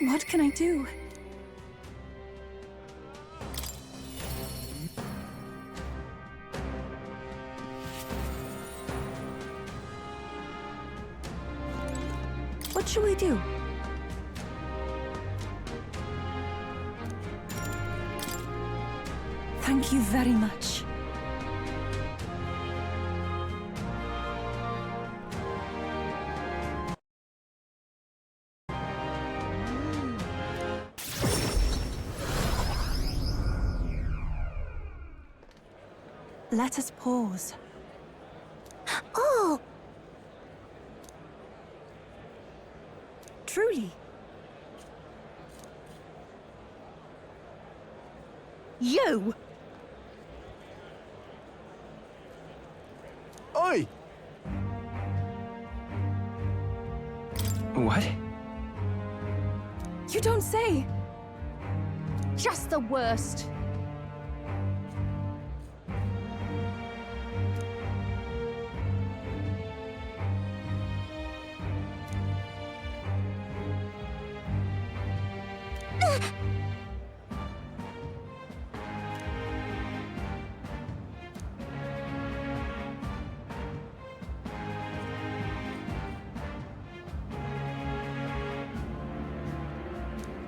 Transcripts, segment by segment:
What can I do? What should we do? Thank you very much. Let us pause. Oh! Truly. You! Oi! What? You don't say! Just the worst.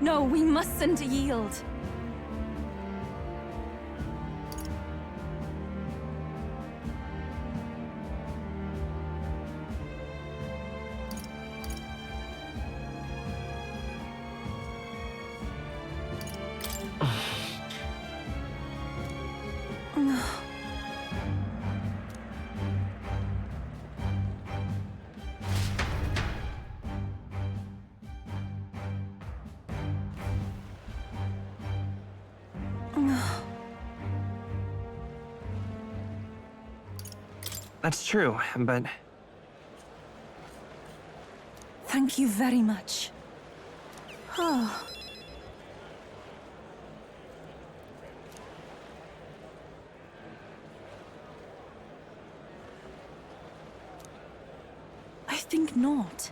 No, we mustn't yield. That's true, but Thank you very much. Oh. I think not.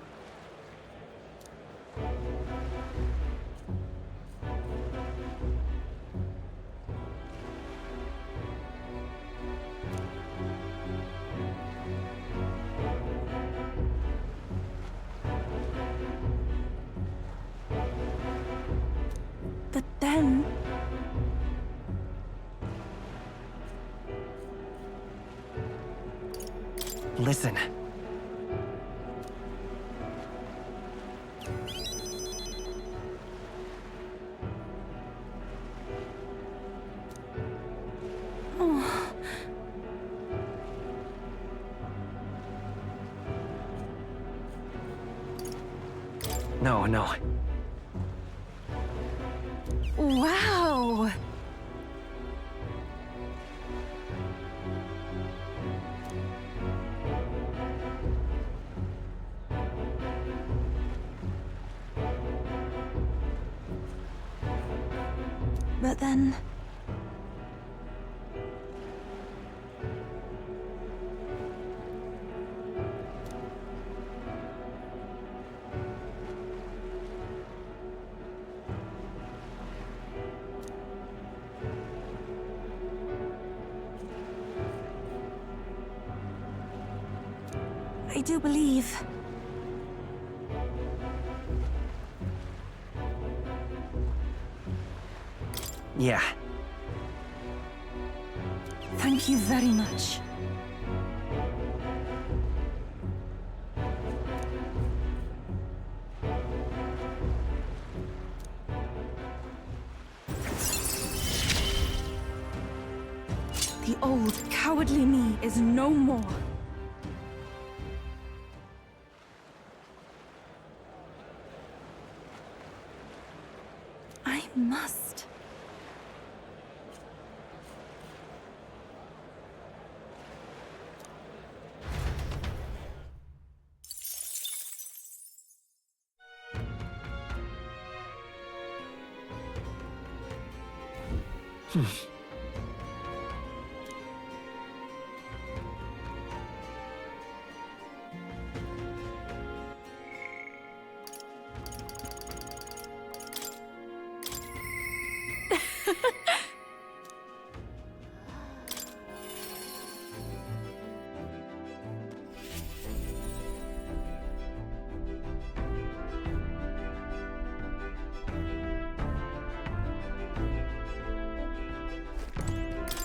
But then... listen. Oh. No, no. Wow! But then... I do believe... Yeah. Thank you very much. The old, cowardly me is no more. I must.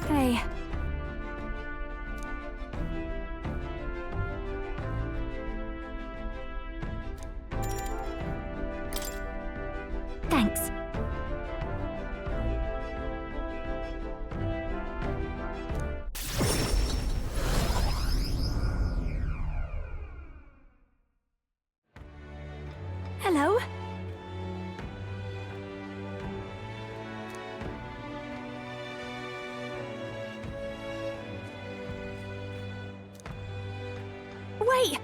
Hey. Thanks. Hello. Wait!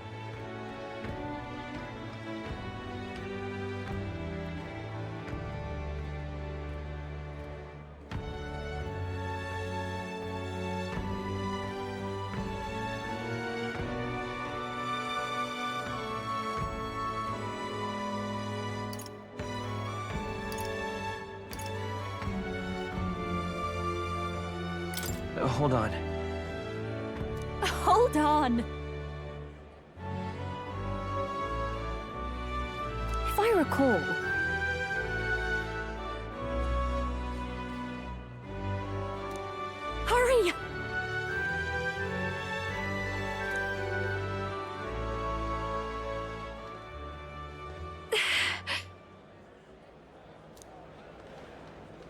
Hold on. Hold on! If I recall... Hurry!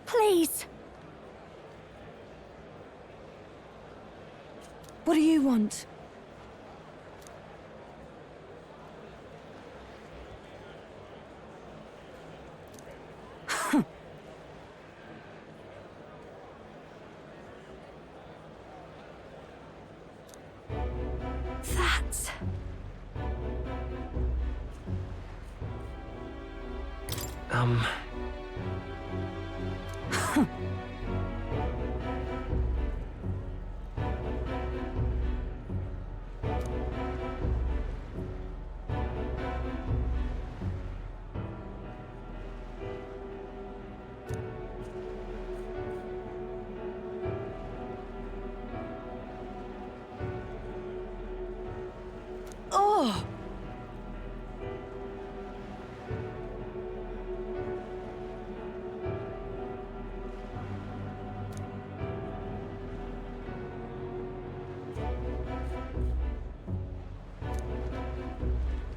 Please! What do you want? That's... Oh!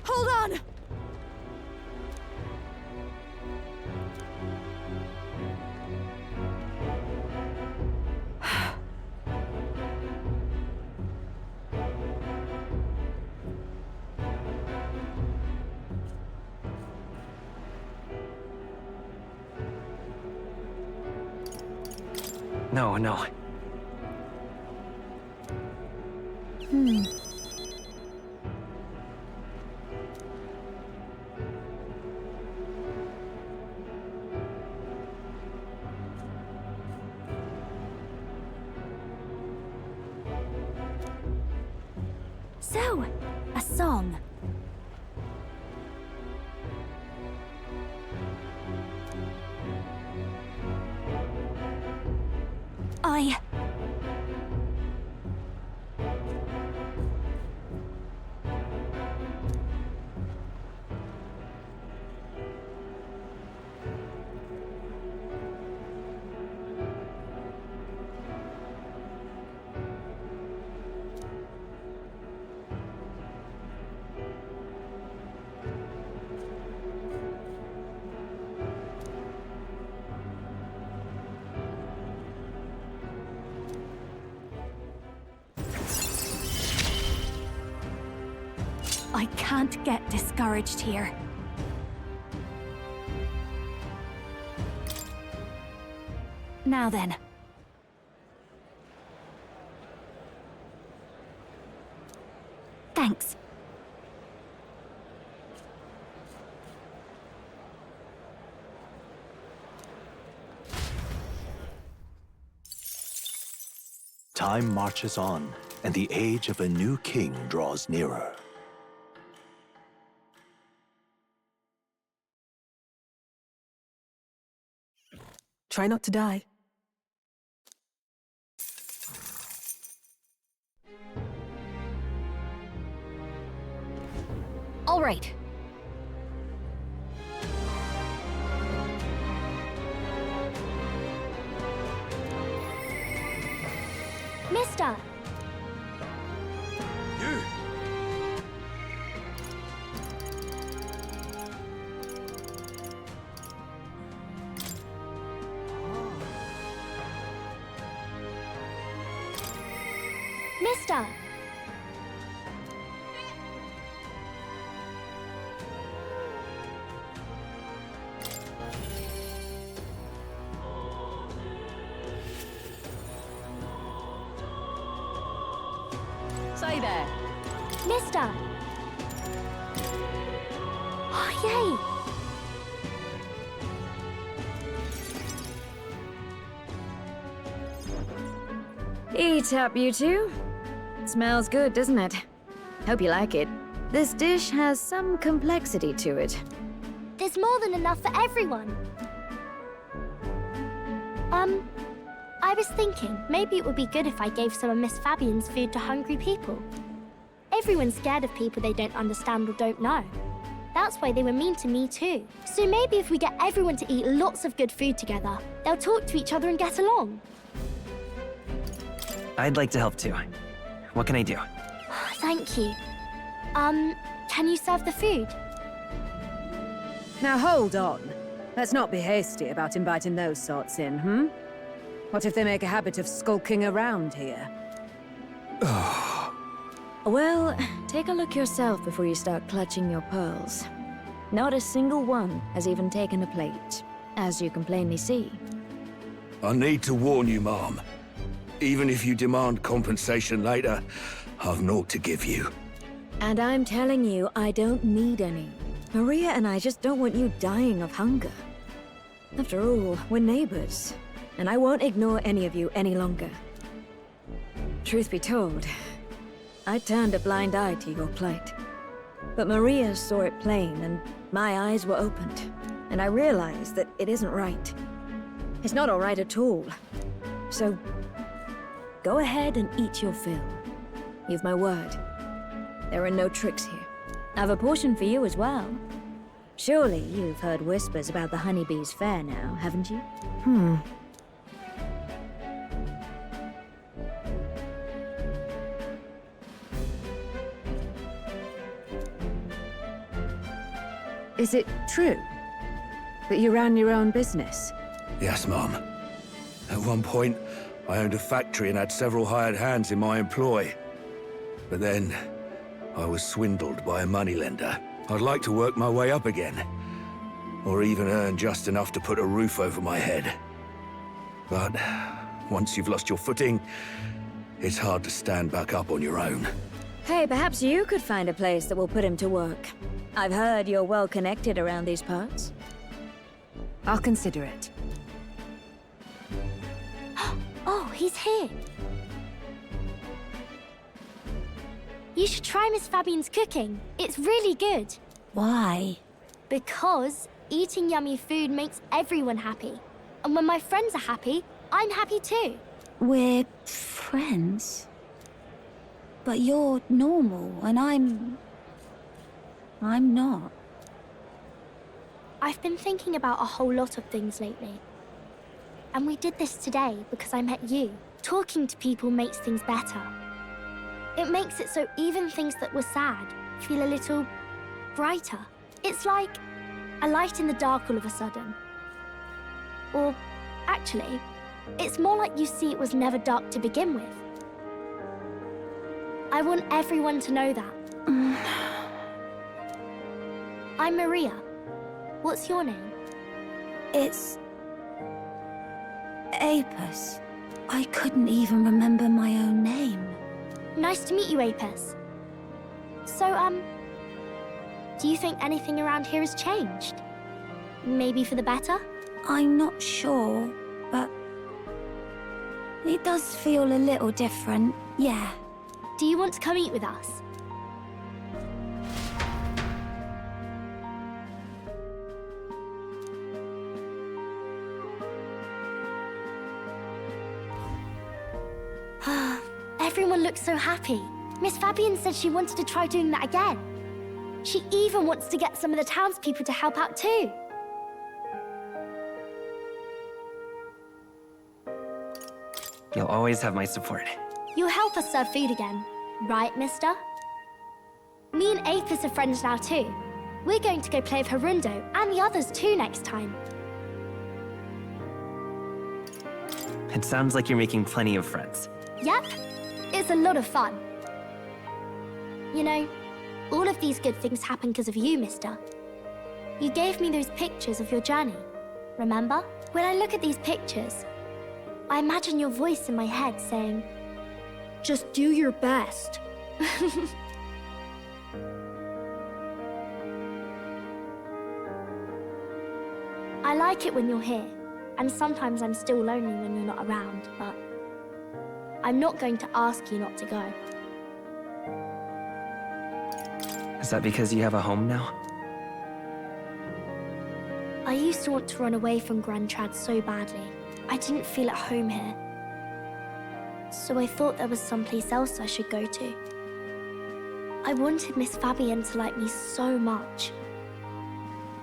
Hold on! No, no. So, a song. I... I can't get discouraged here. Now then. Thanks. Time marches on, and the age of a new king draws nearer. Try not to die. All right. Mister! You! Mister! Say there. Mister! Oh, yay! Eat up, you two. Smells good, doesn't it? Hope you like it. This dish has some complexity to it. There's more than enough for everyone. I was thinking maybe it would be good if I gave some of Miss Fabian's food to hungry people. Everyone's scared of people they don't understand or don't know. That's why they were mean to me too. So maybe if we get everyone to eat lots of good food together, they'll talk to each other and get along. I'd like to help too. What can I do? Thank you. Can you serve the food? Now hold on. Let's not be hasty about inviting those sorts in, hmm? What if they make a habit of skulking around here? Well, take a look yourself before you start clutching your pearls. Not a single one has even taken a plate, as you can plainly see. I need to warn you, Mom. Even if you demand compensation later, I've naught to give you. And I'm telling you, I don't need any. Maria and I just don't want you dying of hunger. After all, we're neighbors, and I won't ignore any of you any longer. Truth be told, I turned a blind eye to your plight. But Maria saw it plain, and my eyes were opened, and I realized that it isn't right. It's not all right at all. So, go ahead and eat your fill. You've my word. There are no tricks here. I've a portion for you as well. Surely you've heard whispers about the honeybees fair now, haven't you? Is it true that you ran your own business? Yes, Mom. At one point, I owned a factory and had several hired hands in my employ. But then, I was swindled by a moneylender. I'd like to work my way up again. Or even earn just enough to put a roof over my head. But once you've lost your footing, it's hard to stand back up on your own. Hey, perhaps you could find a place that will put him to work. I've heard you're well connected around these parts. I'll consider it. Oh, he's here. You should try Miss Fabian's cooking. It's really good. Why? Because eating yummy food makes everyone happy. And when my friends are happy, I'm happy too. We're friends. But you're normal, and I'm not. I've been thinking about a whole lot of things lately. And we did this today because I met you. Talking to people makes things better. It makes it so even things that were sad feel a little brighter. It's like a light in the dark all of a sudden. Or, actually, it's more like you see it was never dark to begin with. I want everyone to know that. I'm Maria. What's your name? It's... Apis. I couldn't even remember my own name. Nice to meet you, Apis. So, do you think anything around here has changed? Maybe for the better? I'm not sure, but... it does feel a little different, yeah. Do you want to come eat with us? Everyone looks so happy. Miss Fabian said she wanted to try doing that again. She even wants to get some of the townspeople to help out too. You'll always have my support. You'll help us serve food again, right, mister? Me and Apis are friends now too. We're going to go play with Harundo and the others too next time. It sounds like you're making plenty of friends. Yep, it's a lot of fun. You know, all of these good things happen because of you, mister. You gave me those pictures of your journey, remember? When I look at these pictures, I imagine your voice in my head saying, "Just do your best." I like it when you're here, and sometimes I'm still lonely when you're not around, but I'm not going to ask you not to go. Is that because you have a home now? I used to want to run away from Grand Trad so badly. I didn't feel at home here. So I thought there was someplace else I should go to. I wanted Miss Fabienne to like me so much.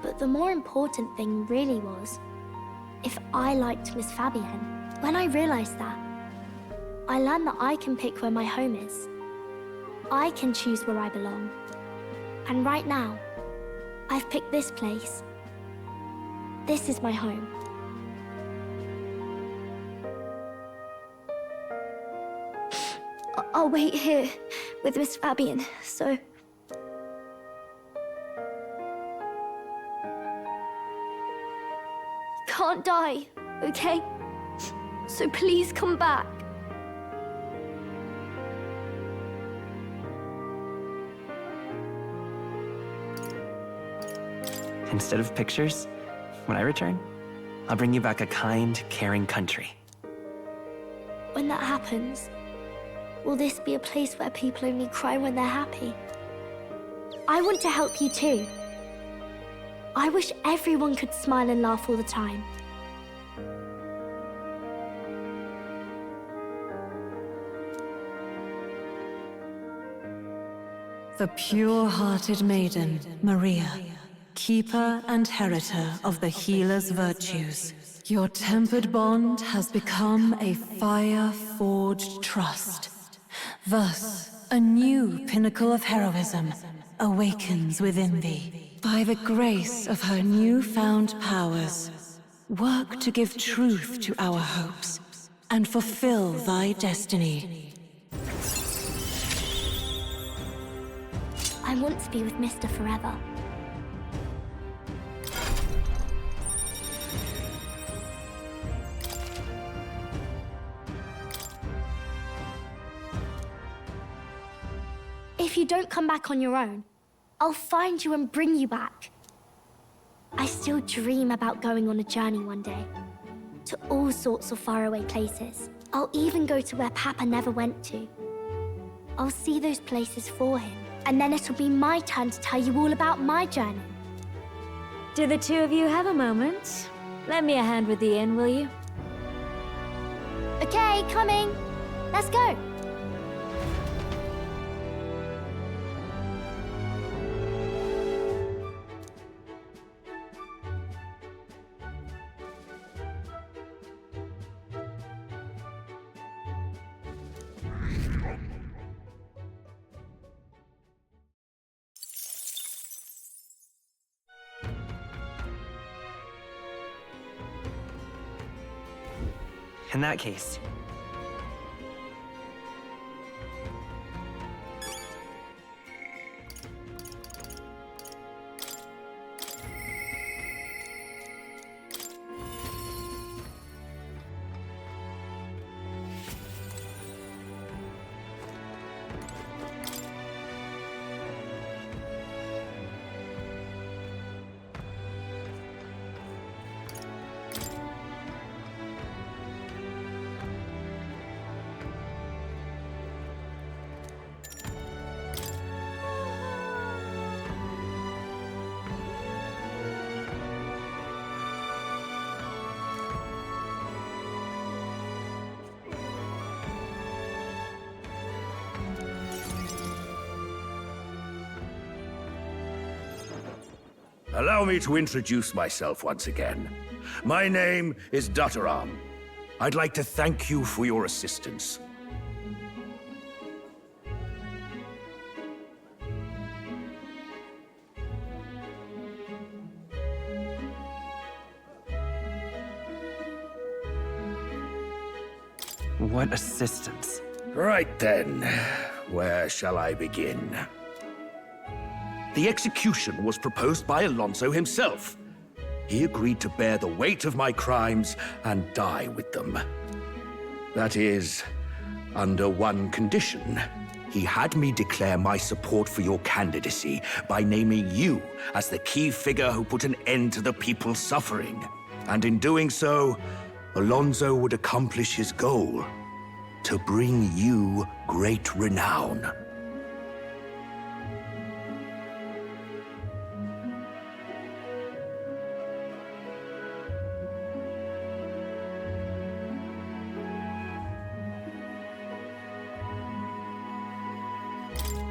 But the more important thing really was if I liked Miss Fabienne. When I realized that, I learned that I can pick where my home is. I can choose where I belong. And right now, I've picked this place. This is my home. I'll wait here with Miss Fabienne, so... Can't die, okay? So please come back. Instead of pictures, when I return, I'll bring you back a kind, caring country. When that happens, will this be a place where people only cry when they're happy? I want to help you too. I wish everyone could smile and laugh all the time. The pure-hearted maiden, Maria, keeper and heritor of the healer's virtues. Your tempered bond has become a fire-forged trust. Thus, a new pinnacle of heroism awakens within thee. By the grace of her newfound powers, work to give truth to our hopes and fulfill thy destiny. I want to be with Mr. forever. If you don't come back on your own, I'll find you and bring you back. I still dream about going on a journey one day, to all sorts of faraway places. I'll even go to where Papa never went to. I'll see those places for him, and then it'll be my turn to tell you all about my journey. Do the two of you have a moment? Lend me a hand with the inn, will you? Okay, coming. Let's go. In that case, Allow me to introduce myself once again. My name is Dataram. I'd like to thank you for your assistance. What assistance? Right then, where shall I begin? The execution was proposed by Alonzo himself. He agreed to bear the weight of my crimes and die with them. That is, under one condition. He had me declare my support for your candidacy by naming you as the key figure who put an end to the people's suffering. And in doing so, Alonzo would accomplish his goal, to bring you great renown.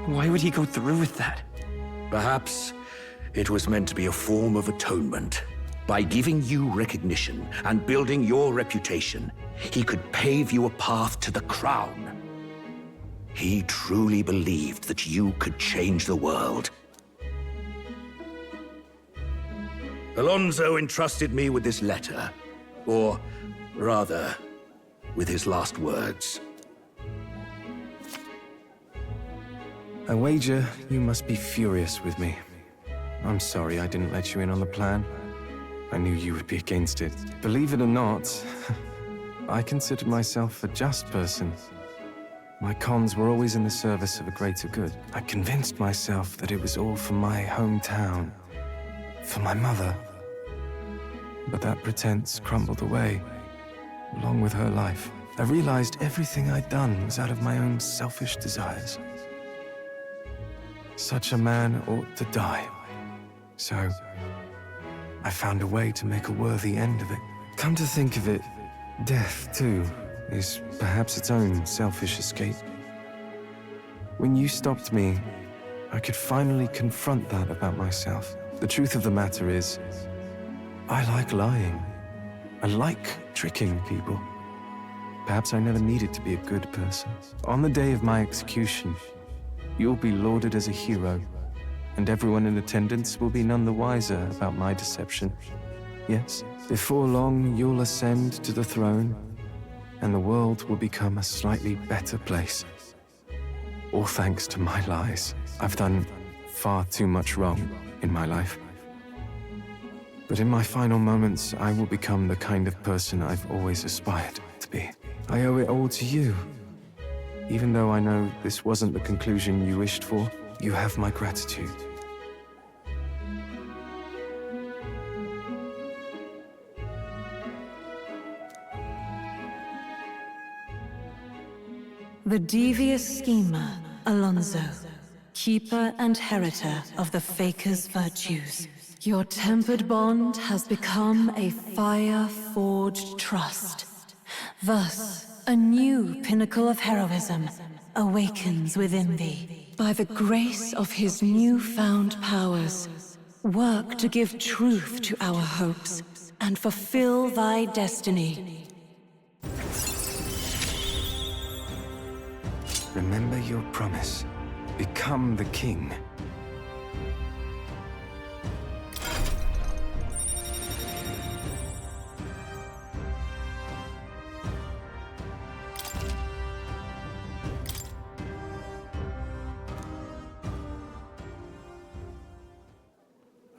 Why would he go through with that? Perhaps it was meant to be a form of atonement. By giving you recognition and building your reputation, he could pave you a path to the crown. He truly believed that you could change the world. Alonzo entrusted me with this letter, or rather, with his last words. I wager you must be furious with me. I'm sorry I didn't let you in on the plan. I knew you would be against it. Believe it or not, I considered myself a just person. My cons were always in the service of a greater good. I convinced myself that it was all for my hometown, for my mother. But that pretense crumbled away, along with her life. I realized everything I'd done was out of my own selfish desires. Such a man ought to die. So, I found a way to make a worthy end of it. Come to think of it, death, too, is perhaps its own selfish escape. When you stopped me, I could finally confront that about myself. The truth of the matter is, I like lying. I like tricking people. Perhaps I never needed to be a good person. On the day of my execution, you'll be lauded as a hero, and everyone in attendance will be none the wiser about my deception. Yes, before long you'll ascend to the throne, and the world will become a slightly better place. All thanks to my lies. I've done far too much wrong in my life. But in my final moments, I will become the kind of person I've always aspired to be. I owe it all to you. Even though I know this wasn't the conclusion you wished for, you have my gratitude. The devious schemer, Alonzo, keeper and heritor of the Faker's virtues. Your tempered bond has become a fire-forged trust. Thus, a new pinnacle of heroism awakens within thee. By the grace of his newfound powers, work to give truth to our hopes and fulfill thy destiny. Remember your promise. Become the king.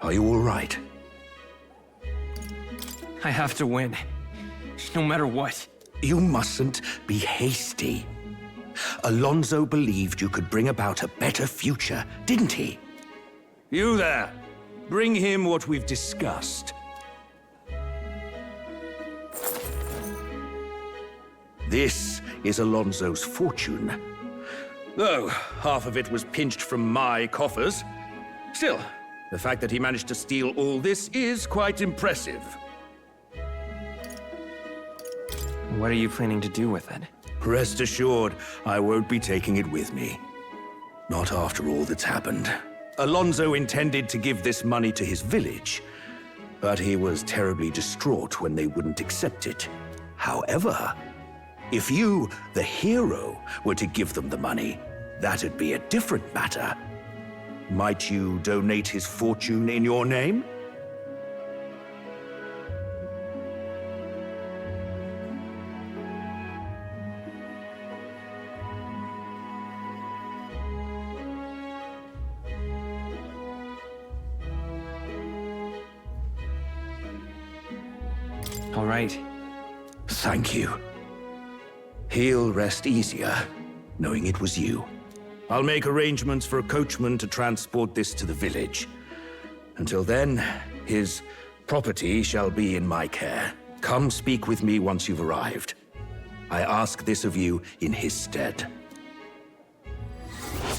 Are you all right? I have to win, no matter what. You mustn't be hasty. Alonzo believed you could bring about a better future, didn't he? You there! Bring him what we've discussed. This is Alonzo's fortune. Though half of it was pinched from my coffers. Still, the fact that he managed to steal all this is quite impressive. What are you planning to do with it? Rest assured, I won't be taking it with me. Not after all that's happened. Alonzo intended to give this money to his village, but he was terribly distraught when they wouldn't accept it. However, if you, the hero, were to give them the money, that'd be a different matter. Might you donate his fortune in your name? All right. Thank you. He'll rest easier, knowing it was you. I'll make arrangements for a coachman to transport this to the village. Until then, his property shall be in my care. Come speak with me once you've arrived. I ask this of you in his stead.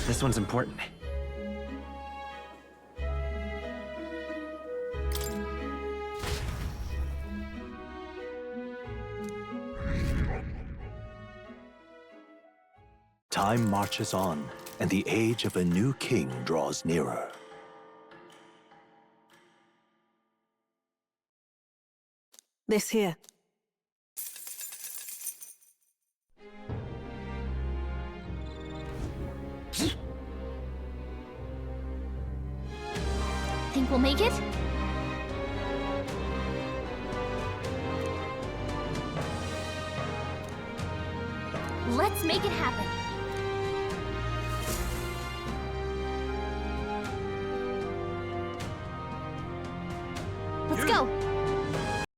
This one's important. Time marches on, and the age of a new king draws nearer. This here. Think we'll make it? Let's make it happen. Let's go.